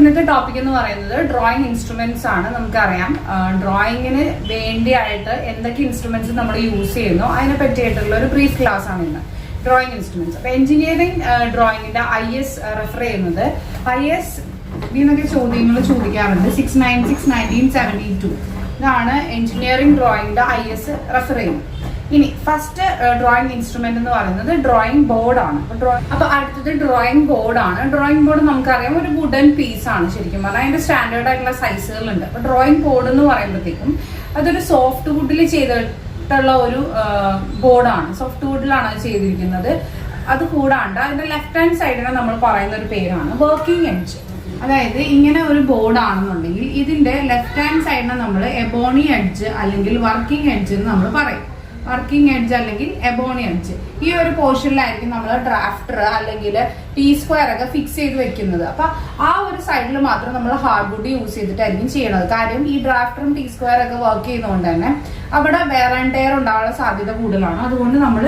ഇന്നത്തെ ടോപ്പിക് എന്ന് പറയുന്നത് ഡ്രോയിങ് ഇൻസ്ട്രുമെന്റ്സ് ആണ്. നമുക്കറിയാം ഡ്രോയിങ്ങിന് വേണ്ടിയായിട്ട് എന്തൊക്കെ ഇൻസ്ട്രുമെന്റ്സ് നമ്മൾ യൂസ് ചെയ്യുന്നു അതിനെ പറ്റിയിട്ടുള്ള ഒരു ബ്രീഫ് ക്ലാസ് ആണ് ഇന്ന്. Drawing instruments. അപ്പൊ എഞ്ചിനീയറിംഗ് ഡ്രോയിങ്ങിന്റെ IS റെഫർ ചെയ്യുന്നത് IS ഇതിനൊക്കെ ചോദ്യങ്ങൾ ചോദിക്കാറുണ്ട്. 696/1972 ഇതാണ് എഞ്ചിനീയറിംഗ് ഡ്രോയിങ്ങിന്റെ IS റെഫർ ചെയ്യുന്നത്. ഇനി ഫസ്റ്റ് ഡ്രോയിങ് ഇൻസ്ട്രുമെന്റ് എന്ന് പറയുന്നത് ഡ്രോയിങ് ബോർഡാണ്. അപ്പൊ അടുത്തത് ഡ്രോയിങ് ബോർഡാണ്. ഡ്രോയിങ് ബോർഡ് നമുക്കറിയാം ഒരു വുഡൻ പീസ് ആണ്. ശരിക്കും പറഞ്ഞാൽ അതിന്റെ സ്റ്റാൻഡേർഡ് ആയിട്ടുള്ള സൈസുകളുണ്ട്. അപ്പൊ ഡ്രോയിങ് ബോർഡ് എന്ന് പറയുമ്പോഴത്തേക്കും അതൊരു സോഫ്റ്റ് വുഡിൽ ചെയ്തിട്ടുള്ള ഒരു ബോർഡാണ്. സോഫ്റ്റ് വുഡിലാണ് അത് ചെയ്തിരിക്കുന്നത്. അത് കൂടാണ്ട് അതിന്റെ ലെഫ്റ്റ് ഹാൻഡ് സൈഡിനെ നമ്മൾ പറയുന്ന ഒരു പേരാണ് വർക്കിംഗ് എഡ്ജ്. അതായത് ഇങ്ങനെ ഒരു ബോർഡ് ആണെന്നുണ്ടെങ്കിൽ ഇതിന്റെ ലെഫ്റ്റ് ഹാൻഡ് സൈഡിനെ നമ്മൾ എബോണി എഡ്ജ് അല്ലെങ്കിൽ വർക്കിംഗ് എഡ്ജ് എന്ന് നമ്മൾ പറയും. വർക്കിംഗ് എഡ്ജ് അല്ലെങ്കിൽ എബോണി എഡ്ജ് ഈ ഒരു പോർഷനിലായിരിക്കും നമ്മൾ ഡ്രാഫ്റ്റർ അല്ലെങ്കിൽ T² ഒക്കെ ഫിക്സ് ചെയ്ത് വെക്കുന്നത്. അപ്പൊ ആ ഒരു സൈഡിൽ മാത്രം നമ്മൾ ഹാർഡ് വുഡ് യൂസ് ചെയ്തിട്ടായിരിക്കും ചെയ്യണത്. കാര്യം ഈ ഡ്രാഫ്റ്ററും T² ഒക്കെ വർക്ക് ചെയ്യുന്നതുകൊണ്ട് തന്നെ അവിടെ വെയർ ആൻഡ് ടയർ ഉണ്ടാവാനുള്ള സാധ്യത കൂടുതലാണ്. അതുകൊണ്ട് നമ്മൾ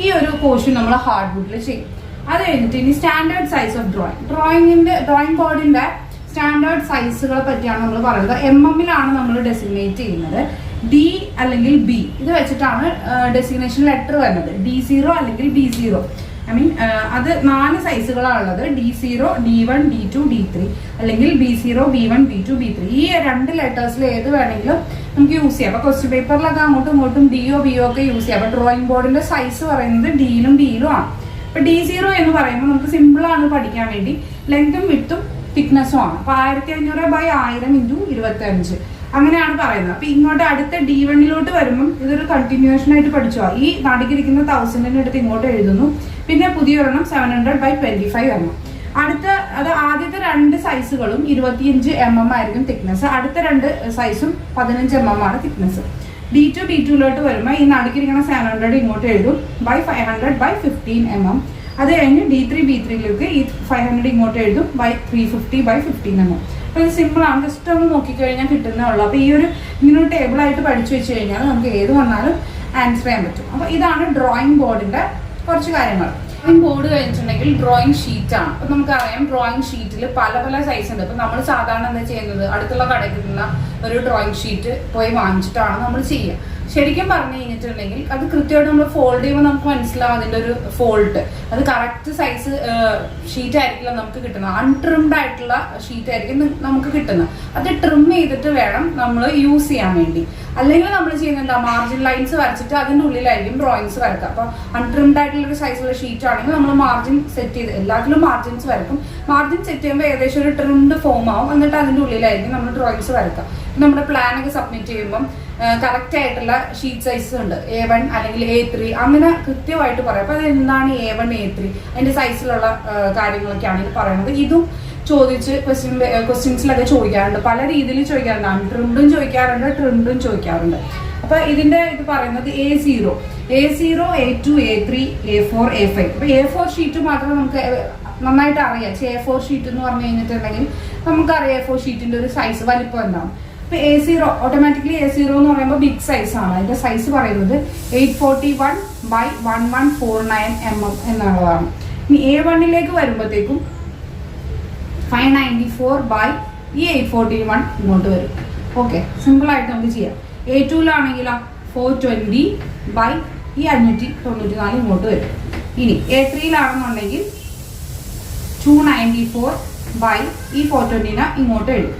ഈ ഒരു പോർഷൻ നമ്മൾ ഹാർഡ് വുഡിൽ ചെയ്യും. അത് കഴിഞ്ഞിട്ട് ഇനി സ്റ്റാൻഡേർഡ് സൈസ് ഓഫ് ഡ്രോയിങ് ബോർഡിന്റെ സ്റ്റാൻഡേർഡ് സൈസുകളെ പറ്റിയാണ് നമ്മൾ പറയുന്നത്. MM നമ്മൾ ഡെസിഗ്നേറ്റ് ചെയ്യുന്നത്. D അല്ലെങ്കിൽ B ഇത് വെച്ചിട്ടാണ് ഡെസിഗ്നേഷൻ ലെറ്റർ വരുന്നത്. D0 അല്ലെങ്കിൽ B0. അത് 4 സൈസുകളാണുള്ളത്. D0, D1, D2, D3 അല്ലെങ്കിൽ B0, B1, B2, B3. ഈ 2 ലെറ്റേഴ്സിൽ ഏത് വേണമെങ്കിലും നമുക്ക് യൂസ് ചെയ്യാം. അപ്പൊ ക്വസ്റ്റ്യൻ പേപ്പറിലൊക്കെ അങ്ങോട്ടും ഇങ്ങോട്ടും DO BO ഒക്കെ യൂസ് ചെയ്യാം. അപ്പൊ ഡ്രോയിങ് ബോർഡിന്റെ സൈസ് പറയുന്നത് D-ലും B-ലും ആണ്. അപ്പൊ D0 എന്ന് പറയുമ്പോൾ നമുക്ക് സിമ്പിൾ ആണ് പഠിക്കാൻ വേണ്ടി. ലെങ്തും വിഡ്ത്തും തിക്നെസ്സും ആണ്. അപ്പൊ 1500/1000 × 25 അങ്ങനെയാണ് പറയുന്നത്. അപ്പൊ ഇങ്ങോട്ട് അടുത്ത D1 വരുമ്പം ഇതൊരു കണ്ടിന്യൂഷൻ ആയിട്ട് പഠിച്ചോ. ഈ നടുക്കിരിക്കുന്ന 1000 അടുത്ത് ഇങ്ങോട്ട് എഴുതുന്നു. പിന്നെ പുതിയ ഒരെണ്ണം 700/25 എണ്ണം. അത് ആദ്യത്തെ 2 സൈസുകളും 25 mm ആയിരിക്കും തിക്നെസ്. അടുത്ത 2 സൈസും 15 mm ആണ് തിക്നെസ്. D2 B2 വരുമ്പോൾ ഈ നടുക്കിരിക്കുന്ന 700 ഇങ്ങോട്ട് എഴുതും /500/15 mm. അത് കഴിഞ്ഞ് D3 B3 ഈ 500 ഇങ്ങോട്ട് എഴുതും /350/15 mm. അപ്പൊ ഇത് സിമ്പിൾ ആണ്. ജസ്റ്റ് ഒന്ന് നോക്കിക്കഴിഞ്ഞാൽ കിട്ടുന്നേ ഉള്ളൂ. അപ്പൊ ഈ ഇങ്ങനെ ടേബിൾ ആയിട്ട് പഠിച്ചു വെച്ച് കഴിഞ്ഞാൽ നമുക്ക് ഏത് വന്നാലും ആൻസർ ചെയ്യാൻ പറ്റും. അപ്പൊ ഇതാണ് ഡ്രോയിങ് ബോർഡിന്റെ കുറച്ച് കാര്യങ്ങൾ. ഡ്രോയിങ് ബോർഡ് കഴിഞ്ഞിട്ടുണ്ടെങ്കിൽ ഡ്രോയിങ് ഷീറ്റ് ആണ്. അപ്പൊ നമുക്കറിയാം ഡ്രോയിങ് ഷീറ്റിൽ പല സൈസ് ഉണ്ട്. അപ്പൊ നമ്മൾ സാധാരണ എന്താ ചെയ്യുന്നത്, അടുത്തുള്ള കടയിൽ കിട്ടുന്ന ഒരു ഡ്രോയിങ് ഷീറ്റ് പോയി വാങ്ങിച്ചിട്ടാണ് നമ്മൾ ചെയ്യുക. ശരിക്കും പറഞ്ഞു കഴിഞ്ഞിട്ടുണ്ടെങ്കിൽ അത് കൃത്യമായിട്ട് നമ്മൾ ഫോൾഡ് ചെയ്യുമ്പോൾ നമുക്ക് മനസ്സിലാവും അതിന്റെ ഒരു ഫോൾട്ട്. അത് കറക്റ്റ് സൈസ് ഷീറ്റ് ആയിരിക്കില്ല നമുക്ക് കിട്ടുന്നത്. അൺട്രിംഡ് ആയിട്ടുള്ള ഷീറ്റ് ആയിരിക്കും നമുക്ക് കിട്ടുന്നത്. അത് ട്രിം ചെയ്തിട്ട് വേണം നമ്മൾ യൂസ് ചെയ്യാൻ വേണ്ടി. അല്ലെങ്കിൽ നമ്മൾ ചെയ്യുന്നത് എന്താ, മാർജിൻ ലൈൻസ് വരച്ചിട്ട് അതിൻ്റെ ഉള്ളിലായിരിക്കും ഡ്രോയിങ്സ് വരക്കുക. അപ്പൊ അൺട്രിംഡ് ആയിട്ടുള്ള ഒരു സൈസുള്ള ഷീറ്റ് ആണെങ്കിൽ നമ്മൾ മാർജിൻ സെറ്റ് ചെയ്ത് എല്ലാത്തിലും മാർജിൻസ് വരക്കും. മാർജിൻ സെറ്റ് ചെയ്യുമ്പോൾ ഏകദേശം ഒരു ട്രിംഡ് ഫോം ആവും. എന്നിട്ട് അതിൻ്റെ ഉള്ളിലായിരിക്കും നമ്മൾ ഡ്രോയിങ്സ് വരക്കുക. നമ്മുടെ പ്ലാൻ ഒക്കെ സബ്മിറ്റ് ചെയ്യുമ്പം കറക്റ്റ് ആയിട്ടുള്ള ഷീറ്റ് സൈസ് ഉണ്ട്. A1 അല്ലെങ്കിൽ A3 അങ്ങനെ കൃത്യമായിട്ട് പറയാം. അപ്പൊ അത് എന്താണ് A1 A3 അതിന്റെ സൈസിലുള്ള കാര്യങ്ങളൊക്കെയാണ് ഇത് പറയുന്നത്. ഇതും ചോദിച്ച് ക്വസ്റ്റ്യൻസിലൊക്കെ ചോദിക്കാറുണ്ട്. പല രീതിയിൽ ചോദിക്കാറുണ്ട്. അൺട്രിംഡും ചോദിക്കാറുണ്ട്, ട്രിംഡും ചോദിക്കാറുണ്ട്. അപ്പൊ ഇതിന്റെ ഇത് പറയുന്നത് A0, A2, A3, A4, A5. അപ്പൊ A4 ഷീറ്റ് മാത്രം നമുക്ക് നന്നായിട്ട് അറിയാം. A4 ഷീറ്റ് എന്ന് പറഞ്ഞു കഴിഞ്ഞിട്ടുണ്ടെങ്കിൽ നമുക്കറിയാം A4 ഷീറ്റിന്റെ ഒരു സൈസ് വലിപ്പം എന്താണ്. ഇപ്പൊ A0 ഓട്ടോമാറ്റിക്കലി A0 എന്ന് പറയുമ്പോൾ ബിഗ് സൈസ് ആണ്. അതിന്റെ സൈസ് പറയുന്നത് 841/1149 mm എന്നുള്ളതാണ്. ഇനി A1 വരുമ്പോഴത്തേക്കും 594/841 ഇങ്ങോട്ട് വരും. ഓക്കെ, സിമ്പിൾ ആയിട്ട് നമുക്ക് ചെയ്യാം. A2 420/594 ഇങ്ങോട്ട് വരും. ഇനി A3 294/420 ഇങ്ങോട്ട് വരും.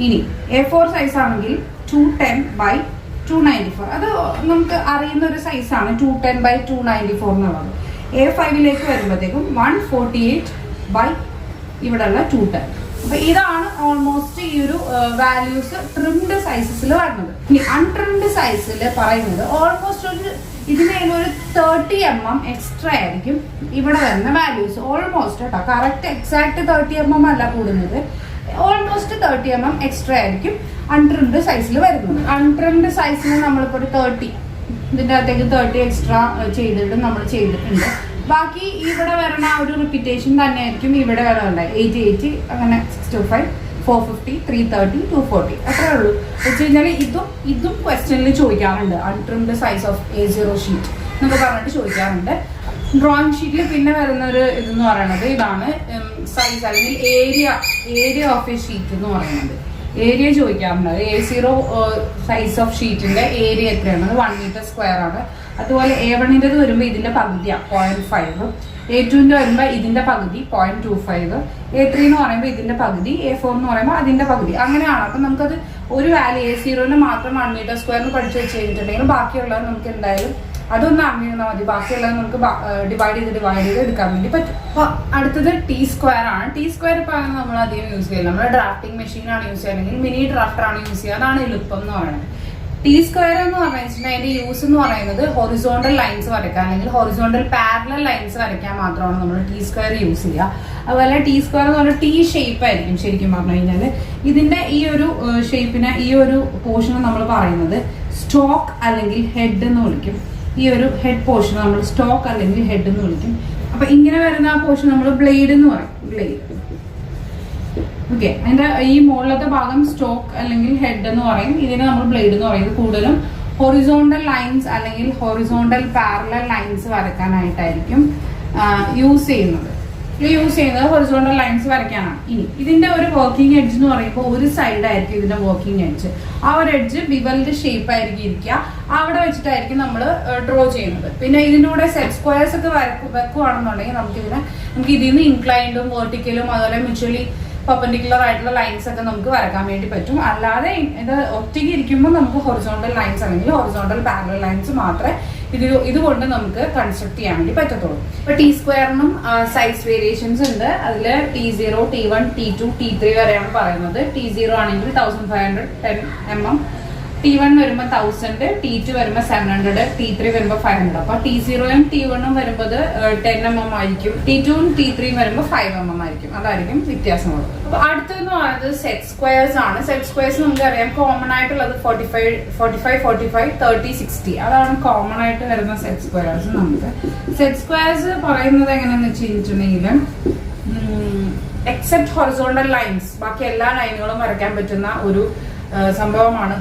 ഇനി A4 സൈസ് ആണെങ്കിൽ 210/294. അത് നമുക്ക് അറിയുന്ന ഒരു സൈസാണ് 210/294 എന്നുള്ളത്. A5 വരുമ്പോഴത്തേക്കും 148/ ഇവിടെയുള്ള 210. അപ്പൊ ഇതാണ് ഓൾമോസ്റ്റ് ഈ ഒരു വാല്യൂസ് ട്രിംഡ് സൈസസിൽ വരുന്നത്. ഇനി അൺട്രിംഡ് സൈസിൽ പറയുന്നത് ഓൾമോസ്റ്റ് ഇതിന് ഒരു 30 mm എക്സ്ട്രാ ആയിരിക്കും ഇവിടെ വരുന്ന വാല്യൂസ്. ഓൾമോസ്റ്റ് കേട്ടോ, കറക്റ്റ് എക്സാക്ട് 30 mm അല്ല കൂടുന്നത്. ഓൾമോസ്റ്റ് 30 mm എക്സ്ട്രാ ആയിരിക്കും അൺട്രിംഡ് സൈസിൽ വരുന്നത്. അൺട്രിംഡ് സൈസിന് നമ്മളിപ്പോൾ ഒരു 30 ഇതിൻ്റെ അകത്തേക്ക് 30 എക്സ്ട്രാ ചെയ്തിട്ട് നമ്മൾ ചെയ്തിട്ടുണ്ട്. ബാക്കി ഇവിടെ വരുന്ന ആ ഒരു റിപ്പീറ്റേഷൻ തന്നെ ആയിരിക്കും ഇവിടെ വരുന്നുണ്ട്. 88 അങ്ങനെ 625 450 330 240 അത്രേ ഉള്ളൂ. വെച്ച് കഴിഞ്ഞാൽ ഇതും ക്വസ്റ്റ്യനിൽ ചോദിക്കാറുണ്ട്. അൺട്രിംഡ് സൈസ് ഓഫ് A0 ഷീറ്റ് എന്നൊക്കെ പറഞ്ഞിട്ട് ചോദിക്കാറുണ്ട്. ഡ്രോയിങ് ഷീറ്റിൽ പിന്നെ വരുന്ന ഒരു ഇതെന്ന് പറയുന്നത് ഇതാണ് സൈസ് അല്ലെങ്കിൽ ഏരിയ ഓഫ് എ ഷീറ്റ് എന്ന് പറയുന്നത്. ഏരിയ ചോദിക്കാറുണ്ട്. A0 സൈസ് ഓഫ് ഷീറ്റിന്റെ ഏരിയ എത്രയാണ്? 1 മീറ്റർ സ്ക്വയർ ആണ്. അതുപോലെ A1ൻ്റെ വരുമ്പോൾ ഇതിന്റെ പകുതിയാണ് 0.5. A2ൻ്റെ വരുമ്പോൾ ഇതിന്റെ പകുതി 0.25. A3 എന്ന് പറയുമ്പോൾ ഇതിന്റെ പകുതി, A4 എന്ന് പറയുമ്പോൾ അതിന്റെ പകുതി. അങ്ങനെയാണ്. അപ്പം നമുക്കത് ഒരു വാല്യൂ A0ന് മാത്രം 1 മീറ്റർ സ്ക്വയറിന് പഠിച്ചു വെച്ച് കഴിഞ്ഞിട്ടുണ്ടെങ്കിൽ ബാക്കിയുള്ളത് നമുക്ക് എന്തായാലും അതൊന്നും അറിഞ്ഞിരുന്നാൽ മതി. ബാക്കിയുള്ളത് നമുക്ക് ഡിവൈഡ് ചെയ്ത് എടുക്കാൻ വേണ്ടി പറ്റും. അപ്പോൾ അടുത്തത് T² ആണ്. T² ഇപ്പോൾ നമ്മൾ അധികം യൂസ് ചെയ്യില്ല. നമ്മൾ ഡ്രാഫ്റ്റിംഗ് മെഷീനാണ് യൂസ് ചെയ്യുക, അല്ലെങ്കിൽ മിനി ഡ്രാഫ്റ്ററാണ് യൂസ് ചെയ്യുക. അതാണ് എളുപ്പം എന്ന് പറയുന്നത്. T² എന്ന് പറഞ്ഞു വെച്ചിട്ടുണ്ടെങ്കിൽ അതിന്റെ യൂസ് എന്ന് പറയുന്നത് ഹൊറിസോണ്ടൽ ലൈൻസ് വരയ്ക്കാൻ അല്ലെങ്കിൽ ഹൊറിസോണ്ടൽ പാരലൽ ലൈൻസ് വരയ്ക്കാൻ മാത്രമാണ് നമ്മൾ T² യൂസ് ചെയ്യുക. അതുപോലെ T² എന്ന് പറഞ്ഞാൽ T ഷേപ്പ് ആയിരിക്കും. ശരിക്കും പറഞ്ഞു കഴിഞ്ഞാൽ ഇതിന്റെ ഈ ഒരു ഷേപ്പിനെ, ഈ ഒരു പോർഷന് നമ്മൾ പറയുന്നത് സ്റ്റോക്ക് അല്ലെങ്കിൽ ഹെഡ് എന്ന് വിളിക്കും. ഈ ഒരു ഹെഡ് പോർഷൻ നമ്മൾ സ്റ്റോക്ക് അല്ലെങ്കിൽ ഹെഡ് എന്ന് വിളിക്കും. അപ്പൊ ഇങ്ങനെ വരുന്ന ആ പോർഷൻ നമ്മൾ ബ്ലേഡ് എന്ന് പറയും. ബ്ലേഡ്. ഓക്കെ, അതിന്റെ ഈ മുകളിലത്തെ ഭാഗം സ്റ്റോക്ക് അല്ലെങ്കിൽ ഹെഡ് എന്ന് പറയും. ഇതിനെ നമ്മൾ ബ്ലേഡ് എന്ന് പറയും. ഇത് കൂടുതലും ഹൊറിസോണ്ടൽ ലൈൻസ് അല്ലെങ്കിൽ ഹൊറിസോണ്ടൽ പാരലൽ ലൈൻസ് വരയ്ക്കാനായിട്ടായിരിക്കും യൂസ് ചെയ്യുന്നത്. ഹൊറിസോണ്ടൽ ലൈൻസ് വരയ്ക്കാനാണ്. ഇനി ഇതിന്റെ ഒരു വർക്കിംഗ് എഡ്ജ് എന്ന് പറയുമ്പോൾ ഒരു സൈഡ് ആയിരിക്കും ഇതിന്റെ വർക്കിംഗ് എഡ്ജ്. ആ ഒരു എഡ്ജ് ബിവലിന്റെ ഷേപ്പ് ആയിരിക്കും ഇരിക്കുക. അവിടെ വെച്ചിട്ടായിരിക്കും നമ്മൾ ഡ്രോ ചെയ്യുന്നത്. പിന്നെ ഇതിന്റെ കൂടെ സെറ്റ് സ്ക്വയർസ് ഒക്കെ വെക്കുവാണെന്നുണ്ടെങ്കിൽ നമുക്ക് ഇതിൽ നിന്ന് ഇൻക്ലൈൻഡും വെർട്ടിക്കലും അതുപോലെ മ്യൂച്വലി പെർപെൻഡിക്കുലർ ആയിട്ടുള്ള ലൈൻസ് ഒക്കെ നമുക്ക് വരക്കാൻ വേണ്ടി പറ്റും. അല്ലാതെ ഇത് ഒറ്റയ്ക്ക് ഇരിക്കുമ്പോൾ നമുക്ക് ഹൊറിസോണ്ടൽ ലൈൻസ് അല്ലെങ്കിൽ ഹൊറിസോണ്ടൽ പാരലൽ ലൈൻസ് മാത്രമേ ഇതുകൊണ്ട് നമുക്ക് കൺസ്ട്രക്ട് ചെയ്യാൻ വേണ്ടി പറ്റത്തുള്ളൂ. ഇപ്പൊ T²നും സൈസ് വേരിയേഷൻസ് ഉണ്ട്. അതില് T0, T1, T2, T3 വരെയാണ് പറയുന്നത്. T0 ആണെങ്കിൽ 1510 mm, T1 വരുമ്പോൾ 1000, T2 വരുമ്പോൾ 700, T3 വരുമ്പോൾ 500. അപ്പൊ T0യും T1ഉം വരുമ്പോൾ 10 mm ആയിരിക്കും. T2ഉം T3യും വരുമ്പോൾ 5 mm ആയിരിക്കും. അതായിരിക്കും വ്യത്യാസമുള്ളത്. അപ്പൊ അടുത്തെന്ന് പറയുന്നത് സെറ്റ് സ്ക്വയർസ് ആണ്. സെറ്റ് സ്ക്വയർസ് നമുക്കറിയാം കോമൺ ആയിട്ടുള്ളത് 45, 45, 30, 60. അതാണ് കോമൺ ആയിട്ട് വരുന്ന സെറ്റ് സ്ക്വയർസ്. നമുക്ക് സെറ്റ് സ്ക്വയർസ് പറയുന്നത് എങ്ങനെയാന്ന് വെച്ച് കഴിഞ്ഞിട്ടുണ്ടെങ്കിൽ എക്സെപ്റ്റ് ഹൊറിസോണ്ടൽ ലൈൻസ്, ബാക്കി എല്ലാ ലൈനുകളും വരയ്ക്കാൻ പറ്റുന്ന ഒരു സംഭവമാണ്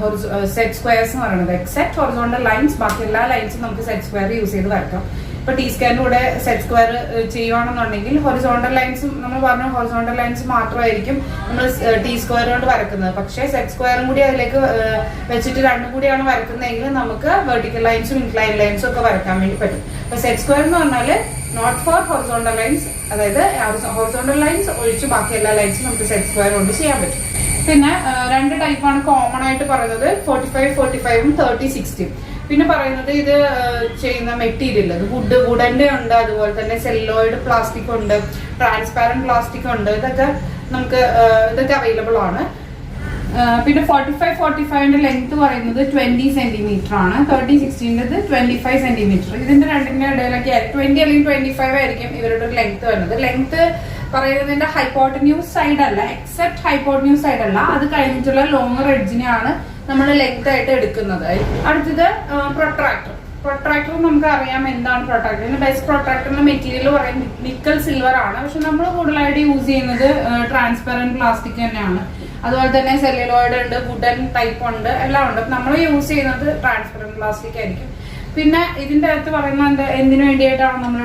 സെറ്റ് സ്ക്വയർസ് എന്ന് പറയുന്നത്. എക്സെപ്റ്റ് ഹൊറിസോണ്ടൽ ലൈൻസ്, ബാക്കി എല്ലാ ലൈൻസും നമുക്ക് സെറ്റ് സ്ക്വയർ യൂസ് ചെയ്ത് വരക്കാം. ഇപ്പൊ T² കൂടെ സെറ്റ് സ്ക്വയർ ചെയ്യുവാണെന്നുണ്ടെങ്കിൽ ഹൊറിസോണ്ടൽ ലൈൻസ് നമ്മൾ പറഞ്ഞ ഹൊറിസോണ്ടൽ ലൈൻസ് മാത്രമായിരിക്കും നമ്മൾ T² കൊണ്ട് വരക്കുന്നത്. പക്ഷേ സെറ്റ് സ്ക്വയറും കൂടി അതിലേക്ക് വെച്ചിട്ട് രണ്ടും കൂടിയാണ് വരക്കുന്നതെങ്കിൽ നമുക്ക് വെർട്ടിക്കൽ ലൈൻസും ഇൻക്ലൈൻ ലൈൻസും ഒക്കെ വരക്കാൻ വേണ്ടി പറ്റും. അപ്പൊ സെറ്റ് സ്ക്വയർ എന്ന് പറഞ്ഞാൽ നോട്ട് ഫോർ ഹൊറിസോണ്ടൽ ലൈൻസ്, അതായത് ഹൊറിസോണ്ടൽ ലൈൻസ് ഒഴിച്ച് ബാക്കി എല്ലാ ലൈൻസും നമുക്ക് സെറ്റ് സ്ക്വയർ കൊണ്ട് ചെയ്യാൻ പറ്റും. പിന്നെ രണ്ട് ടൈപ്പാണ് കോമൺ ആയിട്ട് പറയുന്നത്, 45, 45ഉം 30, 60. പിന്നെ പറയുന്നത് ഇത് ചെയ്യുന്ന മെറ്റീരിയൽ, അത് വുഡന്റെ ഉണ്ട്, അതുപോലെ തന്നെ സെല്ലോയിഡ് പ്ലാസ്റ്റിക് ഉണ്ട്, ട്രാൻസ്പാരന്റ് പ്ലാസ്റ്റിക് ഉണ്ട്. ഇതൊക്കെ അവൈലബിൾ ആണ്. പിന്നെ 45, 45ന്റെ ലെങ്ത് പറയുന്നത് 20 സെന്റിമീറ്റർ ആണ്. 30, 60ൻ്റെത് 25 സെന്റിമീറ്റർ. ഇതിന്റെ രണ്ടിന്റെ ഇടയിലൊക്കെ 20 അല്ലെങ്കിൽ 25 ആയിരിക്കും ഇവരുടെ ഒരു ലെങ്ത് വരുന്നത്. ലെങ്ത് പറയുന്നതിന്റെ ഹൈപ്പോട്ടന്യൂസ് സൈഡ് അല്ല, എക്സെപ്റ്റ് ഹൈപ്പോട്ടന്യൂസ് സൈഡ് അല്ല, അത് കഴിഞ്ഞിട്ടുള്ള ലോങ്ങർ എഡ്ജിനെയാണ് നമ്മൾ ലെങ്ത് ആയിട്ട് എടുക്കുന്നത്. അടുത്തത് പ്രൊട്രാക്ടർ നമുക്ക് അറിയാം എന്താണ് പ്രൊട്രാക്ടർ. ഇതിന്റെ ബെസ്റ്റ് പ്രൊട്രാക്ടറിന്റെ മെറ്റീരിയൽ പറയുന്നത് നിക്കൽ സിൽവർ ആണ്. പക്ഷെ നമ്മൾ കൂടുതലായിട്ട് യൂസ് ചെയ്യുന്നത് ട്രാൻസ്പെറന്റ് പ്ലാസ്റ്റിക് തന്നെയാണ്. അതുപോലെ തന്നെ സെല്ലുലോയിഡ് ഉണ്ട്, വുഡൻ ടൈപ്പ് ഉണ്ട്, എല്ലാം ഉണ്ട്. നമ്മൾ യൂസ് ചെയ്യുന്നത് ട്രാൻസ്പെറന്റ് പ്ലാസ്റ്റിക് ആയിരിക്കും. പിന്നെ ഇതിന്റെ അകത്ത് പറയുന്നത് എന്തിനു വേണ്ടിയിട്ടാണ് നമ്മൾ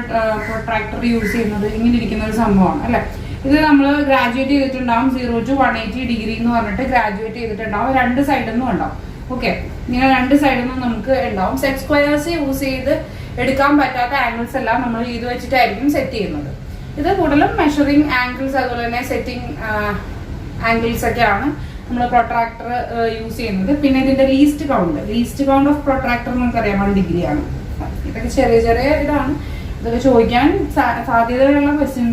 പ്രൊട്രാക്ടർ യൂസ് ചെയ്യുന്നത്? ഇങ്ങനെ ഇരിക്കുന്ന ഒരു സംഭവമാണ് അല്ലെ. ഇത് നമ്മൾ ഗ്രാജുവേറ്റ് ചെയ്തിട്ടുണ്ടാവും 0 to 180 ഡിഗ്രി എന്ന് പറഞ്ഞിട്ട് ഗ്രാജുവേറ്റ് ചെയ്തിട്ടുണ്ടാവും. രണ്ട് സൈഡിൽ നിന്നും ഉണ്ടാവും. ഓക്കെ, ഇങ്ങനെ രണ്ട് സൈഡിൽ നിന്നും നമുക്ക് ഉണ്ടാവും. സെറ്റ് സ്ക്വയേഴ്സ് യൂസ് ചെയ്ത് എടുക്കാൻ പറ്റാത്ത ആംഗിൾസ് എല്ലാം നമ്മൾ ഇത് വെച്ചിട്ടായിരിക്കും സെറ്റ് ചെയ്യുന്നത്. ഇത് കൂടുതലും മെഷറിംഗ് ആംഗിൾസ് അതുപോലെ തന്നെ സെറ്റിംഗ് ആംഗിൾസ് ഒക്കെയാണ് നമ്മൾ പ്രൊട്രാക്ടർ യൂസ് ചെയ്യുന്നത്. പിന്നെ ഇതിന്റെ ലീസ്റ്റ് കൗണ്ട് ഓഫ് പ്രൊട്രാക്ടർ നമുക്കറിയാം 1 ഡിഗ്രിയാണ്. ഇതൊക്കെ ചെറിയ ഇതാണ്. ഇതൊക്കെ ചോദിക്കാൻ സാധ്യതയുള്ള ക്വസ്റ്റ്യൻ.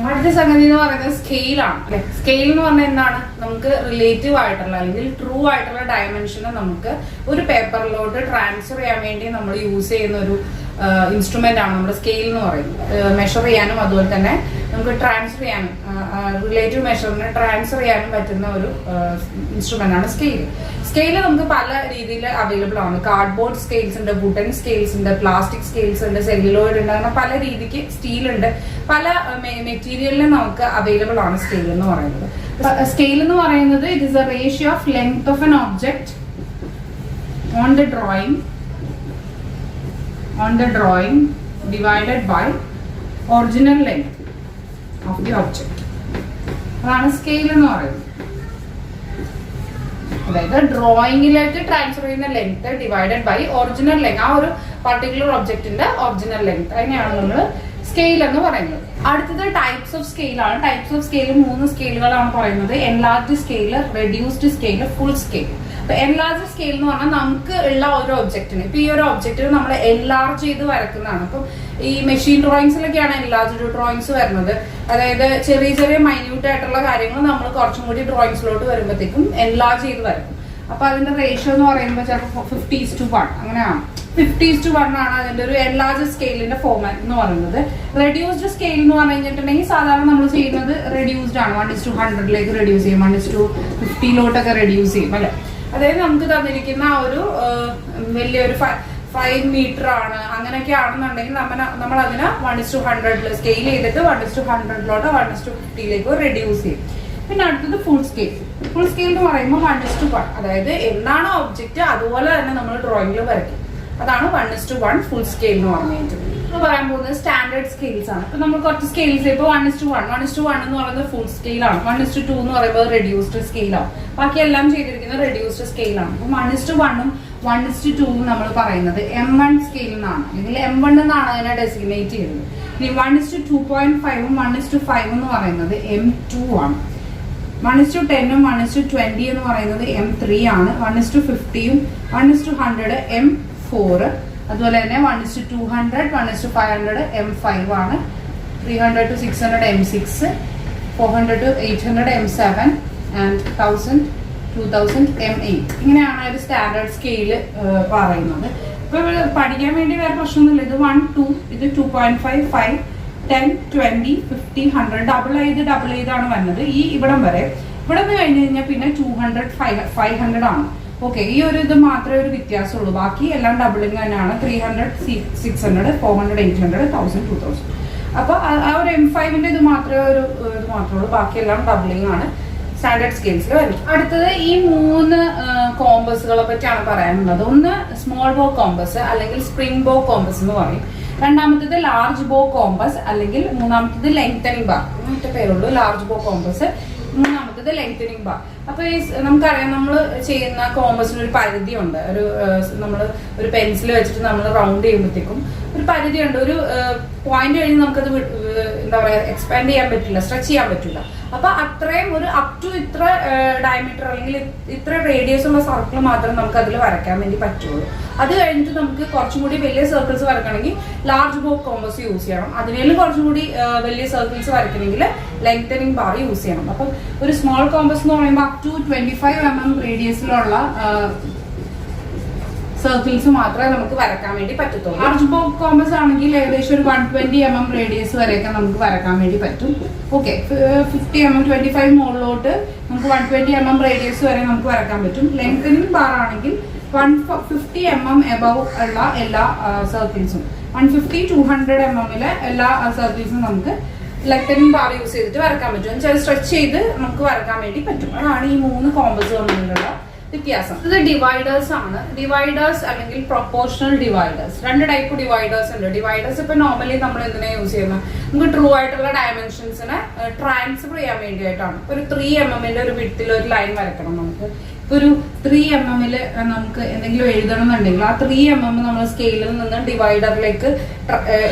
അടുത്ത സംഗതി എന്ന് പറയുന്നത് സ്കെയിലാണ് അല്ലെ. സ്കെയിൽ എന്ന് പറഞ്ഞാൽ എന്താണ്? നമുക്ക് റിലേറ്റീവ് ആയിട്ടുള്ള അല്ലെങ്കിൽ ട്രൂ ആയിട്ടുള്ള ഡയമെൻഷനെ നമുക്ക് ഒരു പേപ്പറിലോട്ട് ട്രാൻസ്ഫർ ചെയ്യാൻ വേണ്ടി നമ്മൾ യൂസ് ചെയ്യുന്ന ഒരു ഇൻസ്ട്രുമെന്റ് ആണ് നമ്മുടെ സ്കെയിൽ എന്ന് പറയുന്നത്. മെഷർ ചെയ്യാനും അതുപോലെ തന്നെ നമുക്ക് ട്രാൻസ്ഫർ ചെയ്യാനും റിലേറ്റീവ് മെഷറിനെ ട്രാൻസ്ഫർ ചെയ്യാനും പറ്റുന്ന ഒരു ഇൻസ്ട്രുമെന്റ് ആണ് സ്കെയിൽ. സ്കെയില് നമുക്ക് പല രീതിയിൽ അവൈലബിൾ ആണ്. കാർഡ്ബോർഡ് സ്കെയിൽസ് ഉണ്ട്, വുഡൻ സ്കെയിൽസ് ഉണ്ട്, പ്ലാസ്റ്റിക് സ്കെയിൽസ് ഉണ്ട്, സെല്ലുലോയിഡ് ഉണ്ട്, അങ്ങനെ പല രീതിക്ക് സ്റ്റീൽ ഉണ്ട്. പല മെറ്റീരിയലിലും നമുക്ക് അവൈലബിൾ ആണ് സ്കെയിൽ എന്ന് പറയുന്നത്. സ്കെയിൽ എന്ന് പറയുന്നത് it is a ratio of length of an object on the drawing divided by original length of the object. അതാണ് സ്കെയിൽ എന്ന് പറയുന്നത്. അതായത് ഡ്രോയിങ്ങിലേക്ക് ട്രാൻസ്ഫർ ചെയ്യുന്ന length divided by original length, ആ ഒരു പർട്ടിക്കുലർ ഒബ്ജക്റ്റിന്റെ ഒറിജിനൽ ലെങ്ത്, അതിനെയാണ് നമ്മൾ സ്കെയിൽ എന്ന് പറയുന്നത്. അടുത്തത് ടൈപ്സ് ഓഫ് സ്കെയിൽ ആണ്. ടൈപ്സ് ഓഫ് സ്കെയിൽ 3 സ്കെയിലുകളാണ് പറയുന്നത്. Enlarged scale, reduced scale, full scale. അപ്പൊ എൻലാർജ് സ്കെയിൽ എന്ന് പറഞ്ഞാൽ നമുക്ക് ഉള്ള ഒരു ഒബ്ജക്റ്റിന്, ഇപ്പൊ ഈ ഒരു ഒബ്ജക്റ്റിന് നമ്മൾ എൻലാർജ് ചെയ്ത് വരക്കുന്നതാണ്. അപ്പം ഈ മെഷീൻ ഡ്രോയിങ്സിലൊക്കെയാണ് എൻലാർജ്ഡ് ഡ്രോയിങ്സ് വരുന്നത്. അതായത് ചെറിയ ചെറിയ മൈന്യൂട്ട് ആയിട്ടുള്ള കാര്യങ്ങൾ നമ്മൾ കുറച്ചും കൂടി ഡ്രോയിങ്സിലോട്ട് വരുമ്പോഴത്തേക്കും എൻലാർജ് ചെയ്ത് വരക്കും. അപ്പൊ അതിന്റെ റേഷ്യോ എന്ന് പറയുമ്പോൾ ചിലപ്പോൾ 50:1 അങ്ങനെയാണ്. 50:1 ആണ് അതിന്റെ ഒരു എൻലാർജ് സ്കെയിലിന്റെ ഫോർമാറ്റ് എന്ന് പറയുന്നത്. റെഡ്യൂസ്ഡ് സ്കെയിൽ എന്ന് പറഞ്ഞു കഴിഞ്ഞിട്ടുണ്ടെങ്കിൽ സാധാരണ നമ്മൾ ചെയ്യുന്നത് റെഡ്യൂസ്ഡ് ആണ്. 1:100 റെഡ്യൂസ് ചെയ്യും, 1:50 റെഡ്യൂസ് ചെയ്യും അല്ലെ. അതായത് നമുക്ക് തന്നിരിക്കുന്ന ആ ഒരു വലിയൊരു 5 മീറ്റർ ആണ്, അങ്ങനെയൊക്കെ ആണെന്നുണ്ടെങ്കിൽ നമ്മൾ അതിനെ 1:100 സ്കെയിൽ ചെയ്തിട്ട് 1:100 1:50 റെഡ്യൂസ് ചെയ്യും. പിന്നെ അടുത്തത് ഫുൾ സ്കെയിൽ. ഫുൾ സ്കെയിൽ എന്ന് പറയുമ്പോൾ 1:1, അതായത് എന്താണോ ഒബ്ജക്റ്റ് അതുപോലെ തന്നെ നമ്മൾ ഡ്രോയിങ്ങിൽ വരയ്ക്കും. അതാണ് 1:1 ഫുൾ സ്കെയിൽ എന്ന് പറഞ്ഞു കഴിഞ്ഞിട്ട്. നമ്മൾ പറയാൻ പോകുന്നത് സ്റ്റാൻഡേർഡ് സ്കെയിൽസ് ആണ്. ഇപ്പൊ നമ്മൾ കുറച്ച് സ്കെയിൽസ് ഇപ്പോൾ 1:1 എന്ന് പറയുന്നത് ഫുൾ സ്കെയിലാണ്. 1:2 എന്ന് പറയുമ്പോൾ റെഡ്യൂസ്ഡ് സ്കെയിലാണ്. ബാക്കി എല്ലാം ചെയ്തിരിക്കുന്നത് റെഡ്യൂസ്ഡ് സ്കെയിലാണ്. അപ്പൊ 1:1 1:2 നമ്മൾ പറയുന്നത് M1 സ്കെയിൽ എന്നാണ്, അല്ലെങ്കിൽ M1 എന്നാണ് അതിനെ ഡെസിഗ്നേറ്റ് ചെയ്യുന്നത്. ഇനി 1:2.5 1:5 എന്ന് പറയുന്നത് M2 ആണ്. 1:10 1:20 എന്ന് പറയുന്നത് M3 ആണ്. 1:50 1:100 M4. അതുപോലെ തന്നെ 1:200 1:500 M5 ആണ്. 300 to 600 M6, 400 to 800 M7 and 1000 2000 M8. ഇങ്ങനെയാണ് ഒരു സ്റ്റാൻഡേർഡ് സ്കെയില് പറയുന്നത്. ഇപ്പൊ പഠിക്കാൻ വേണ്ടി വേറെ പ്രശ്നമൊന്നുമില്ല. ഇത് 1 2 ഇത് 2.5 5 10 20 50 100 ഡബിൾ ചെയ്താണ് വരുന്നത് ഈ ഇവിടം വരെ. ഇവിടെ നിന്ന് കഴിഞ്ഞ് കഴിഞ്ഞാൽ പിന്നെ 200 500 ആണ്. ഓക്കെ, ഈ ഒരു ഇത് മാത്രമേ ഒരു വ്യത്യാസമുള്ളൂ. ബാക്കി എല്ലാം ഡബിളിങ് തന്നെയാണ്. 300 600 400 800 1000 2000. അപ്പൊ ആ ഒരു M5ന്റെ ഇത് മാത്രമേ ഉള്ളൂ. ബാക്കിയെല്ലാം ഡബിളിങ് ആണ് സ്റ്റാൻഡേർഡ് സ്കെയിൽസിൽ വരും. അടുത്തത് ഈ 3 കോമ്പസുകളെ പറ്റിയാണ് പറയാനുള്ളത്. ഒന്ന് സ്മോൾ ബോ കോമ്പസ് അല്ലെങ്കിൽ സ്പ്രിംഗ് ബോ കോമ്പസ് എന്ന് പറയും. രണ്ടാമത്തേത് ലാർജ് ബോ കോമ്പസ് അല്ലെങ്കിൽ മൂന്നാമത്തേത് ലെങ്തനിങ് ബാർ. മറ്റേ പേരുള്ളൂ ലാർജ് ബോ കോമ്പസ്. മൂന്നാമത്തേത് ലെങ്തനിങ് ബാർ. അപ്പൊ ഈ നമുക്കറിയാം നമ്മൾ ചെയ്യുന്ന കോമ്പസിന് ഒരു പരിധി ഉണ്ട്. നമ്മൾ ഒരു പെൻസിൽ വെച്ചിട്ട് നമ്മൾ റൗണ്ട് ചെയ്യുമ്പോഴത്തേക്കും ഒരു പരിധി ഉണ്ട്. ഒരു പോയിന്റ് കഴിഞ്ഞ് നമുക്കത് എന്താ പറയാ എക്സ്പാൻഡ് ചെയ്യാൻ പറ്റില്ല, സ്ട്രെച്ച് ചെയ്യാൻ പറ്റില്ല. അപ്പൊ അത്രയും ഒരു അപ് ടു ഇത്ര ഡയമീറ്റർ അല്ലെങ്കിൽ ഇത്ര റേഡിയസ് ഉള്ള സർക്കിൾ മാത്രമേ നമുക്ക് അതിൽ വരയ്ക്കാൻ വേണ്ടി പറ്റുള്ളൂ. അത് കഴിഞ്ഞിട്ട് നമുക്ക് കുറച്ചും കൂടി വലിയ സർക്കിൾസ് വരയ്ക്കണമെങ്കിൽ ലാർജ് ബോ കോമ്പസ് യൂസ് ചെയ്യണം. അതിനേലും കുറച്ചും കൂടി വലിയ സർക്കിൾസ് വരയ്ക്കണമെങ്കിൽ ലെങ്തനിങ് ബാർ യൂസ് ചെയ്യണം. അപ്പം ഒരു സ്മോൾ കോമ്പസ് എന്ന് പറയുമ്പോൾ അപ് ടു 25 mm റേഡിയസിലുള്ള സർക്കിൾസ് മാത്രമേ നമുക്ക് വരക്കാൻ വേണ്ടി പറ്റത്തുള്ളൂ. ലാർജ് ബോ കോമ്പസ് ആണെങ്കിൽ ഏകദേശം ഒരു 120 mm റേഡിയസ് വരെയൊക്കെ നമുക്ക് വരക്കാൻ വേണ്ടി പറ്റും. ഓക്കെ, 50 mm 25 മുകളിലോട്ട് നമുക്ക് 120 mm റേഡിയസ് വരെ നമുക്ക് വരക്കാൻ പറ്റും. ലെങ്തനിങ് ബാർ ആണെങ്കിൽ 150 mm എബവ് ഉള്ള എല്ലാ സർക്കിൾസും 150 200 mm എല്ലാ സർക്കിൾസും നമുക്ക് ലെങ്തനിങ് ബാർ യൂസ് ചെയ്തിട്ട് വരക്കാൻ പറ്റും. സ്ട്രെച്ച് ചെയ്ത് നമുക്ക് വരക്കാൻ വേണ്ടി പറ്റും. അതാണ് ഈ 3 കോമ്പസ് തമ്മിലുള്ള വ്യത്യാസം. ഇത് ഡിവൈഡേഴ്സ് ആണ്. ഡിവൈഡേഴ്സ് അല്ലെങ്കിൽ പ്രൊപ്പോർഷണൽ ഡിവൈഡേഴ്സ്. 2 ടൈപ്പ് ഡിവൈഡേഴ്സ് ഉണ്ട്. ഡിവൈഡേഴ്സ് ഇപ്പൊ നോർമലി നമ്മൾ എന്തിനാ യൂസ് ചെയ്യുന്നത്? നമുക്ക് ട്രൂ ആയിട്ടുള്ള ഡയമെൻഷൻസിനെ ട്രാൻസ്ഫർ ചെയ്യാൻ വേണ്ടിയിട്ടാണ്. ഒരു 3 mm ഒരു വിഡ്ത്തിൽ ഒരു ലൈൻ വരക്കണം. നമുക്ക് ഇപ്പൊ ഒരു 3 mm നമുക്ക് എന്തെങ്കിലും എഴുതണം എന്നുണ്ടെങ്കിൽ ആ 3 mm നമ്മൾ സ്കെയിലിൽ നിന്ന് ഡിവൈഡറിലേക്ക്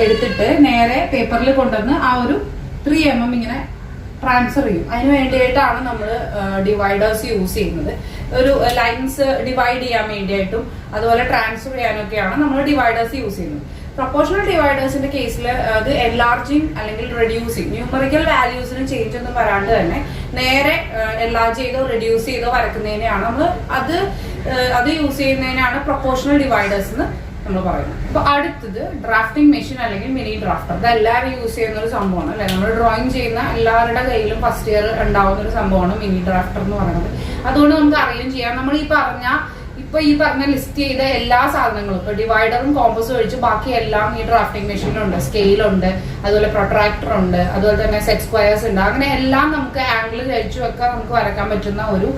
എടുത്തിട്ട് നേരെ പേപ്പറിൽ കൊണ്ടുവന്ന് ആ ഒരു 3 mm ഇങ്ങനെ ട്രാൻസ്ഫർ ചെയ്യും. അതിന് വേണ്ടിയിട്ടാണ് നമ്മൾ ഡിവൈഡേഴ്സ് യൂസ് ചെയ്യുന്നത്. ഒരു ലൈൻസ് ഡിവൈഡ് ചെയ്യാൻ വേണ്ടിയിട്ടും അതുപോലെ ട്രാൻസ്ഫർ ചെയ്യാനൊക്കെയാണ് നമ്മൾ ഡിവൈഡേഴ്സ് യൂസ് ചെയ്യുന്നത്. പ്രൊപ്പോർഷണൽ ഡിവൈഡേഴ്സിന്റെ കേസിൽ അത് എൻലാർജിങ് അല്ലെങ്കിൽ റെഡ്യൂസിങ്, ന്യൂമറിക്കൽ വാല്യൂസിന് ചേഞ്ച് ഒന്നും വരാണ്ട് തന്നെ നേരെ എൻലാർജ് ചെയ്തോ റെഡ്യൂസ് ചെയ്തോ വരക്കുന്നതിനെയാണ് നമ്മൾ അത് യൂസ് ചെയ്യുന്നതിനാണ് പ്രൊപ്പോർഷണൽ ഡിവൈഡേഴ്സ് എന്ന് നമ്മൾ പറയുന്നത്. അപ്പൊ അടുത്തത് ഡ്രാഫ്റ്റിംഗ് മെഷീൻ അല്ലെങ്കിൽ മിനി ഡ്രാഫ്റ്റർ. ഇത് എല്ലാവരും യൂസ് ചെയ്യുന്ന ഒരു സംഭവമാണ് അല്ലെ. നമ്മൾ ഡ്രോയിങ് ചെയ്യുന്ന എല്ലാവരുടെ കയ്യിലും ഫസ്റ്റ് ഇയർ ഉണ്ടാവുന്ന ഒരു സംഭവമാണ് മിനി ഡ്രാഫ്റ്റർ എന്ന് പറയുന്നത്. അതുകൊണ്ട് നമുക്ക് അറിയുകയും ചെയ്യാം. നമ്മൾ ഈ പറഞ്ഞ ലിസ്റ്റ് ചെയ്ത എല്ലാ സാധനങ്ങളും ഇപ്പൊ ഡിവൈഡറും കോമ്പസും ഒഴിച്ച് ബാക്കി എല്ലാം ഈ ഡ്രാഫ്റ്റിംഗ് മെഷീനുണ്ട്. സ്കെയിലുണ്ട്, അതുപോലെ പ്രൊട്രാക്ടർ ഉണ്ട്, അതുപോലെ തന്നെ സെറ്റ് സ്ക്വയർസ് ഉണ്ട്. അങ്ങനെ എല്ലാം നമുക്ക് ആംഗിൾ കഴിച്ചു വെക്കാൻ നമുക്ക് വരക്കാൻ പറ്റുന്ന ഒരു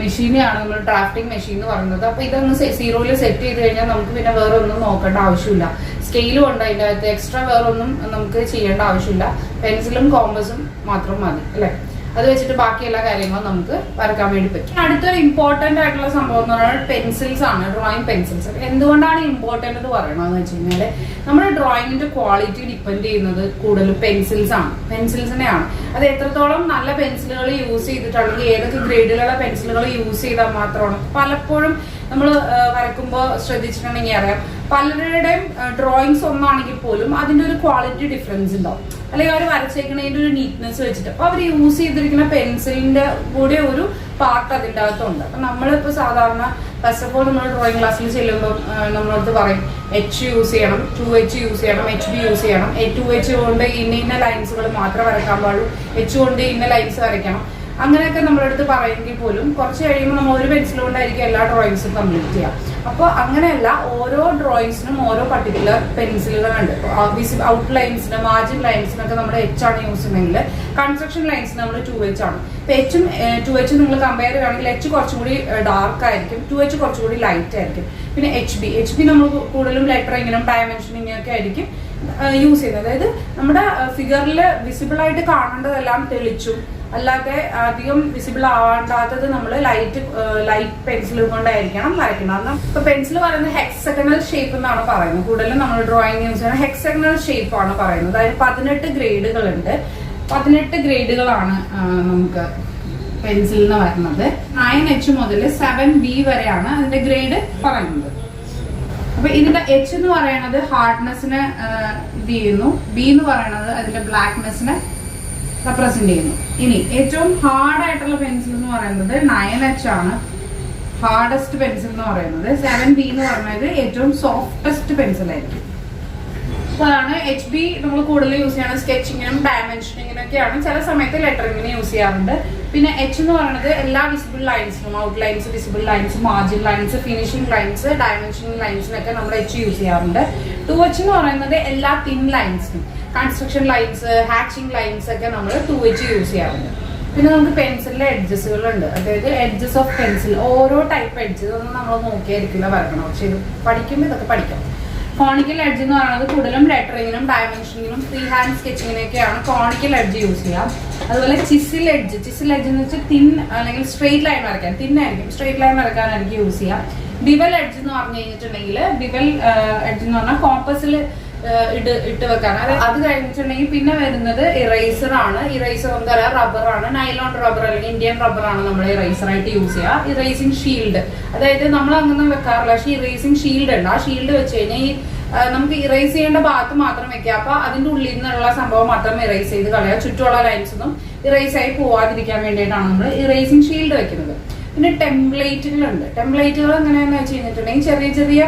മെഷീനെയാണ് നമ്മൾ ഡ്രാഫ്റ്റിംഗ് മെഷീൻ എന്ന് പറയുന്നത്. അപ്പൊ ഇതൊന്ന് 0-ൽ സെറ്റ് ചെയ്ത് കഴിഞ്ഞാൽ നമുക്ക് പിന്നെ വേറെ ഒന്നും നോക്കേണ്ട ആവശ്യമില്ല. സ്കെയിലും ഉണ്ട് അതിൻ്റെ അകത്ത്. എക്സ്ട്രാ വേറെ ഒന്നും നമുക്ക് ചെയ്യേണ്ട ആവശ്യമില്ല. പെൻസിലും കോമ്പസും മാത്രം മതി അല്ലെ. അത് വെച്ചിട്ട് ബാക്കി എല്ലാ കാര്യങ്ങളും നമുക്ക് വരക്കാൻ വേണ്ടി പറ്റും. അടുത്തൊരു ഇമ്പോർട്ടന്റ് ആയിട്ടുള്ള സംഭവം എന്ന് പറയുന്നത് പെൻസിൽസ് ആണ്, ഡ്രോയിങ് പെൻസിൽസ്. എന്തുകൊണ്ടാണ് ഇമ്പോർട്ടന്റ് എന്ന് പറയണമെന്ന് വെച്ച് കഴിഞ്ഞാല് നമ്മുടെ ഡ്രോയിങ്ങിന്റെ ക്വാളിറ്റി ഡിപ്പെൻഡ് ചെയ്യുന്നത് കൂടുതലും പെൻസിൽസ് ആണ്, പെൻസിൽസിനെയാണ്. അത് എത്രത്തോളം നല്ല പെൻസിലുകൾ യൂസ് ചെയ്തിട്ടുണ്ടെങ്കിൽ ഏതൊക്കെ ഗ്രേഡിലുള്ള പെൻസിലുകൾ യൂസ് ചെയ്താൽ മാത്രമാണ്. പലപ്പോഴും നമ്മൾ വരയ്ക്കുമ്പോൾ ശ്രദ്ധിച്ചിട്ടുണ്ടെങ്കിൽ അറിയാം, പലരുടെയും ഡ്രോയിങ്സ് ഒന്നാണെങ്കിൽ പോലും അതിന്റെ ഒരു ക്വാളിറ്റി ഡിഫറൻസ് ഉണ്ടാവും, അല്ലെങ്കിൽ അവർ വരച്ചേക്കുന്നതിന്റെ ഒരു നീറ്റ്നെസ് വെച്ചിട്ട്. അപ്പൊ അവർ യൂസ് ചെയ്തിരിക്കുന്ന പെൻസിലിന്റെ കൂടെ ഒരു പാർട്ട് അതിൻ്റെ അകത്തുണ്ട്. അപ്പൊ നമ്മളിപ്പോ സാധാരണ ഫസ്റ്റ് ഓഫ് ഓൾ നമ്മൾ ഡ്രോയിങ് ക്ലാസ്സിൽ ചെല്ലുമ്പോൾ നമ്മളടുത്ത് പറയും H യൂസ് ചെയ്യണം, 2H യൂസ് ചെയ്യണം, HB യൂസ് ചെയ്യണം. 2H കൊണ്ട് ഇന്ന ലൈൻസുകൾ മാത്രമേ വരയ്ക്കാൻ പാടുള്ളൂ, H കൊണ്ട് ഇന്ന ലൈൻസ് വരയ്ക്കണം. അങ്ങനെയൊക്കെ നമ്മുടെ അടുത്ത് പറയുമെങ്കിൽ പോലും കുറച്ച് കഴിയുമ്പോൾ നമ്മൾ ഒരു പെൻസിൽ കൊണ്ടായിരിക്കും എല്ലാ ഡ്രോയിങ്സും കംപ്ലീറ്റ് ചെയ്യാം. അപ്പോൾ അങ്ങനെയല്ല, ഓരോ ഡ്രോയിങ്സിനും ഓരോ പർട്ടിക്കുലർ പെൻസിലുകളുണ്ട്. ഔട്ട്ലൈൻസിന്, മാർജിൻ ലൈൻസിനൊക്കെ നമ്മൾ H ആണ് യൂസ് ചെയ്യുന്നതെങ്കിൽ കൺസ്ട്രക്ഷൻ ലൈൻസിന് നമ്മൾ 2H ആണ്. ഇപ്പൊ Hഉം 2H നിങ്ങൾ കമ്പയർ ചെയ്യുകയാണെങ്കിൽ H കുറച്ചും കൂടി ഡാർക്ക് ആയിരിക്കും, 2H കുറച്ചും കൂടി ലൈറ്റ് ആയിരിക്കും. പിന്നെ HB നമ്മൾ കൂടുതലും ലെറ്ററിങ്ങിനും ഡയമെൻഷനിങ്ങും ഒക്കെ ആയിരിക്കും യൂസ് ചെയ്യുന്നത്. അതായത് നമ്മുടെ ഫിഗറിൽ വിസിബിൾ ആയിട്ട് കാണേണ്ടതെല്ലാം തെളിച്ചും അല്ലാതെ അധികം വിസിബിൾ ആവാണ്ടാത്തത് നമ്മൾ ലൈറ്റ് പെൻസിൽ കൊണ്ടായിരിക്കണം വരയ്ക്കുന്നത്. ഇപ്പൊ പെൻസിൽ പറയുന്നത് ഹെക്സഗണൽ ഷേപ്പ് എന്നാണ് പറയുന്നത്. കൂടുതലും നമ്മൾ ഡ്രോയിങ് യൂസ് ചെയ്യുന്ന ഹെക്സഗണൽ ഷേപ്പ് ആണ് പറയുന്നത്. അതായത് 18 ഗ്രേഡുകളുണ്ട്. 18 ഗ്രേഡുകളാണ് നമുക്ക് പെൻസിലിന് വരുന്നത്. 9H മുതൽ 7B വരെയാണ് അതിന്റെ ഗ്രേഡ് പറയുന്നത്. അപ്പൊ ഇതിന്റെ H എന്ന് പറയുന്നത് ഹാർഡ്നെസ്സിനെ ഇത് ചെയ്യുന്നു, B എന്ന് പറയുന്നത് അതിന്റെ ബ്ലാക്ക്നെസ്സിനെ റെപ്രസെന്റ് ചെയ്യുന്നു. ഇനി ഏറ്റവും ഹാർഡായിട്ടുള്ള പെൻസിൽ എന്ന് പറയുന്നത് 9H ആണ്, ഹാർഡസ്റ്റ് പെൻസിൽ എന്ന് പറയുന്നത്. 7B എന്ന് പറയുന്നത് ഏറ്റവും സോഫ്റ്റസ്റ്റ് പെൻസിൽ ആയിരിക്കും. അപ്പൊ അതാണ് HB നമ്മൾ കൂടുതൽ യൂസ് ചെയ്യണം സ്കെച്ചിങ്ങിനും ഡയമെൻഷനിങ്ങിനൊക്കെയാണ്. ചില സമയത്ത് ലെറ്ററിങ്ങിന് യൂസ് ചെയ്യാറുണ്ട്. പിന്നെ H എന്ന് പറയുന്നത് എല്ലാ വിസിബിൾ ലൈൻസിനും, outlines, visible lines, margin lines, finishing lines, dimensioning ലൈൻസിനൊക്കെ നമ്മൾ H യൂസ് ചെയ്യാറുണ്ട്. 2H എന്ന് പറയുന്നത് എല്ലാ തിൻ ലൈൻസിനും, കൺസ്ട്രക്ഷൻ ലൈൻസ്, ഹാച്ചിങ് ലൈൻസ് ഒക്കെ നമ്മൾ 2H യൂസ് ചെയ്യാറുണ്ട്. പിന്നെ നമുക്ക് പെൻസിലിലെ എഡ്ജസുകളുണ്ട്, അതായത് എഡ്ജസ് ഓഫ് പെൻസിൽ. ഓരോ ടൈപ്പ് എഡ്ജസ് ഒന്നും നമ്മൾ നോക്കിയായിരിക്കില്ല വരക്കണം, പക്ഷെ ഇത് പഠിക്കുമ്പോൾ ഇതൊക്കെ പഠിക്കാം. കോണിക്കൽ എഡ്ജ് എന്ന് പറയുന്നത് കൂടുതലും ലെറ്ററിങ്ങിനും ഡയമെൻഷനിങ്ങിനും ഫ്രീ ഹാൻഡ് സ്കെച്ചിങ്ങിനൊക്കെയാണ് കോണിക്കൽ എഡ്ജ് യൂസ് ചെയ്യാം. അതുപോലെ ചിസിൽ എഡ്ജ് എന്ന് വെച്ചാൽ തിൻ അല്ലെങ്കിൽ സ്ട്രെയിറ്റ് ലൈൻ വരയ്ക്കാൻ, തിന്നായിരിക്കും, സ്ട്രെയിറ്റ് ലൈൻ വരയ്ക്കാനായിരിക്കും യൂസ് ചെയ്യാം. ബിവൽ എഡ്ജ് എന്ന് പറഞ്ഞു കഴിഞ്ഞിട്ടുണ്ടെങ്കിൽ, ബിവൽ എഡ്ജ് എന്ന് പറഞ്ഞാൽ കോമ്പസിൽ ഇട്ട് വെക്കാൻ. അത് കഴിഞ്ഞിട്ടുണ്ടെങ്കിൽ പിന്നെ വരുന്നത് ഇറേസർ ആണ്. ഇറേസർ എന്താ റബ്ബർ ആണ്, നൈലോൺ റബ്ബർ അല്ലെങ്കിൽ ഇന്ത്യൻ റബ്ബർ ആണ് നമ്മൾ ഇറേസർ ആയിട്ട് യൂസ് ചെയ്യുക. ഇറേസിംഗ് ഷീൽഡ്, അതായത് നമ്മൾ അങ്ങനെ വെക്കാറില്ല, പക്ഷെ ഇറേസിംഗ് ഷീൽഡ് ഉണ്ട്. ആ ഷീൽഡ് വെച്ച് കഴിഞ്ഞാൽ ഈ നമുക്ക് ഇറേസ് ചെയ്യേണ്ട ഭാഗത്ത് മാത്രം വെക്കുക. അപ്പൊ അതിന്റെ ഉള്ളിൽ നിന്നുള്ള സംഭവം മാത്രം ഇറേസ് ചെയ്ത് കളയുക, ചുറ്റുമുള്ള ലൈൻസ് ഒന്നും ഇറേസ് ആയി പോവാതിരിക്കാൻ വേണ്ടിയിട്ടാണ് നമ്മൾ ഇറേസിംഗ് ഷീൽഡ് വെക്കുന്നത്. പിന്നെ ടെംപ്ലേറ്റുകളുണ്ട്. ടെംപ്ലേറ്റുകൾ എങ്ങനെയാന്ന് വെച്ച് കഴിഞ്ഞിട്ടുണ്ടെങ്കിൽ ചെറിയ ചെറിയ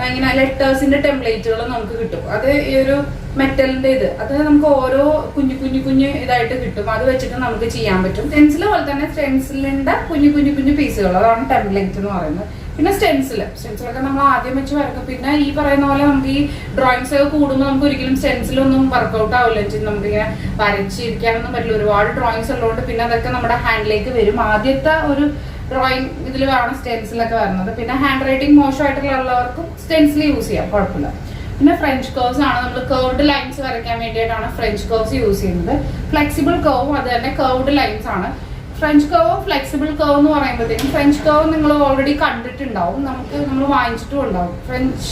ഇങ്ങനെ ലെറ്റേഴ്സിന്റെ ടെംപ്ലേറ്റുകൾ നമുക്ക് കിട്ടും. അത് ഈ ഒരു മെറ്റലിന്റെ അത് നമുക്ക് ഓരോ കുഞ്ഞു ഇതായിട്ട് കിട്ടും. അത് വെച്ചിട്ട് നമുക്ക് ചെയ്യാൻ പറ്റും. സ്റ്റെൻസിൽ പോലെ തന്നെ സ്റ്റെൻസിലിന്റെ കുഞ്ഞു പീസുകൾ, അതാണ് ടെംപ്ലേറ്റ് എന്ന് പറയുന്നത്. പിന്നെ സ്റ്റെൻസിലൊക്കെ നമ്മൾ ആദ്യം വെച്ച് വരക്കും. പിന്നെ ഈ പറയുന്ന പോലെ നമുക്ക് ഈ ഡ്രോയിങ്സ് ഒക്കെ കൂടുമ്പോൾ നമുക്ക് ഒരിക്കലും സ്റ്റെൻസിലൊന്നും വർക്ക്ഔട്ട് ആവില്ല. നമുക്ക് ഇങ്ങനെ വരച്ചിരിക്കാനൊന്നും പറ്റില്ല, ഒരുപാട് ഡ്രോയിങ്സ് ഉള്ളതുകൊണ്ട്. പിന്നെ അതൊക്കെ നമ്മുടെ ഹാൻഡിലേക്ക് വരും. ആദ്യത്തെ ഒരു ഡ്രോയിങ് ഇതിൽ വേണം സ്റ്റെൻസിലൊക്കെ വരുന്നത്. പിന്നെ ഹാൻഡ് റൈറ്റിംഗ് മോശമായിട്ടുള്ളവർക്കും സ്റ്റെൻസിൽ യൂസ് ചെയ്യാം, കുഴപ്പമില്ല. പിന്നെ ഫ്രഞ്ച് കർവ്സ് ആണ്. നമ്മൾ കർവ്ഡ് ലൈൻസ് വരയ്ക്കാൻ വേണ്ടിയിട്ടാണ് ഫ്രഞ്ച് കർവ്സ് യൂസ് ചെയ്യുന്നത്. ഫ്ലെക്സിബിൾ കർവും അത് തന്നെ കർവ്ഡ് ലൈൻസ് ആണ്. ഫ്രഞ്ച് കർവും ഫ്ലെക്സിബിൾ കർവ് എന്ന് പറയുമ്പോഴത്തേക്കും, ഫ്രഞ്ച് കർവ് നിങ്ങൾ ഓൾറെഡി കണ്ടിട്ടുണ്ടാവും, നമ്മൾ വാങ്ങിച്ചിട്ടും ഉണ്ടാവും. ഫ്രഞ്ച്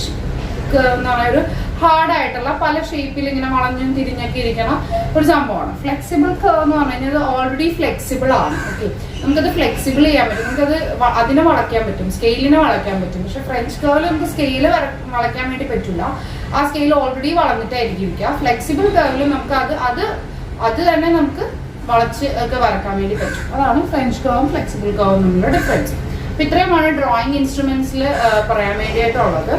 കർവ് എന്ന് പറയുന്ന ഒരു ഹാർഡ് ആയിട്ടുള്ള പല ഷേപ്പിൽ ഇങ്ങനെ വളഞ്ഞും തിരിഞ്ഞൊക്കെ ഇരിക്കണ ഒരു സംഭവമാണ്. ഫ്ലെക്സിബിൾ കർവ് എന്ന് പറഞ്ഞു കഴിഞ്ഞാൽ ഓൾറെഡി ഫ്ലെക്സിബിൾ ആണ്. ഓക്കെ, നമുക്കത് ഫ്ലെക്സിബിൾ ചെയ്യാൻ പറ്റും, നമുക്കത് അതിനെ വളയ്ക്കാൻ പറ്റും, സ്കെയിലിനെ വളയ്ക്കാൻ പറ്റും. പക്ഷെ ഫ്രഞ്ച് കർവിൽ നമുക്ക് സ്കെയില് വളയ്ക്കാൻ വേണ്ടി പറ്റില്ല, ആ സ്കെയിൽ ഓൾറെഡി വളർന്നിട്ടായിരിക്കും ഇരിക്കുക. ഫ്ലെക്സിബിൾ കർവിൽ നമുക്ക് അത് തന്നെ നമുക്ക് വളച്ച് ഒക്കെ വരക്കാൻ വേണ്ടി പറ്റും. അതാണ് ഫ്രഞ്ച് കർവും ഫ്ലെക്സിബിൾ കർവും തമ്മിലുള്ള ഡിഫറൻസ്. അപ്പൊ ഇത്രയുമാണ് ഡ്രോയിങ് ഇൻസ്ട്രുമെന്റ്സിൽ പറയാൻ വേണ്ടിയിട്ടുള്ളത്.